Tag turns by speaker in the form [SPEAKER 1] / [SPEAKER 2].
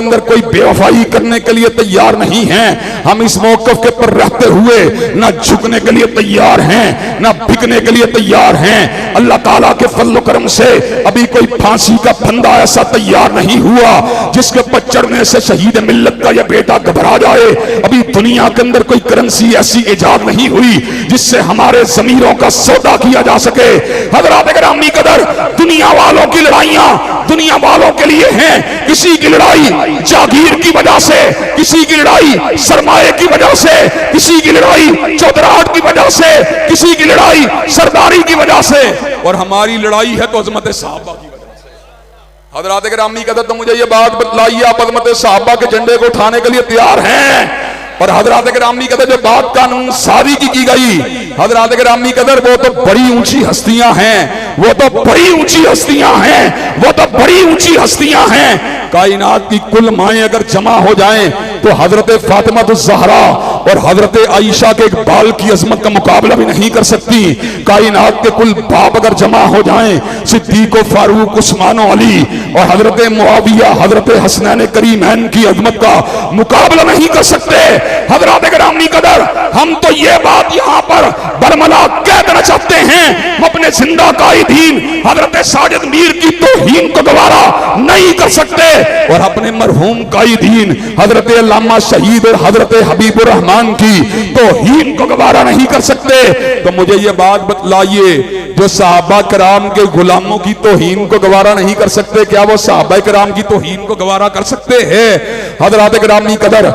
[SPEAKER 1] अंदर कोई बेवफाई करने के लिए तैयार नहीं है। हम इस मौकफ के पर रहते हुए ना झुकने के लिए तैयार हैं, ना बिकने के लिए तैयार हैं। अल्लाह ताला के फजल करम से अभी कोई फांसी का फंदा ऐसा तैयार नहीं हुआ जिसके ऊपर चढ़ने से शहीद मिल्लत का यह बेटा घबरा जाए। अभी दुनिया के अंदर कोई करेंसी ऐसी इजाद नहीं हुई जिससे हमारे जमीरों का सौदा किया जा सके। हज़रात गिरामी कदर, दुनिया वालों की लड़ाइयां दुनिया वालों के लिए हैं। किसी की लड़ाई जागीर की वजह से, किसी की लड़ाई सरमाए की वजह से, किसी की लड़ाई चौधराहट की वजह से, किसी की लड़ाई सरदारी की वजह से, और हमारी लड़ाई है तो अजमत सहाबा की वजह से। हज़रात गिरामी कदर, तो मुझे ये बात बतलाइए, आप अजमत सहाबा के झंडे को उठाने के लिए तैयार हैं? और हज़रात गिरामी कदर, जो बात कानून सारी की गई, हज़रात गिरामी कदर, वो तो बड़ी ऊंची हस्तियां हैं, वो तो बड़ी ऊंची हस्तियां हैं, वो तो बड़ी ऊंची हस्तियां हैं। कायनात की कुल माएं अगर जमा हो जाएं तो हजरत फातिमा ज़हरा और हजरत आयशा के इकबाल की अजमत का मुकाबला भी नहीं कर सकती। कायनात के कुल बाप अगर जमा हो जाएं, सिद्दीक, फारूक, उस्मान, अली और हजरत मुआविया, हजरत हसनैन करीमैन की अजमत का मुकाबला नहीं कर सकते। हजरत गिरामी कदर, हम तो ये बात यहाँ पर बरमला कह देना चाहते हैं, हम अपने जिंदा कायदीन हजरत साजिद मीर की तौहीन को गवारा नहीं कर सकते और अपने मरहूम कायदीन हजरत अल्लामा शहीद और हजरत हबीबुर रहमान की तौहीन को गवारा नहीं कर सकते। तो मुझे ये बात बतलाइए, जो सहाबा कराम के गुलामों की तौहीन को गवारा नहीं कर सकते, क्या वो सहाबा कराम की तौहीन को गवारा कर सकते हैं? हजरत गिरामी कदर,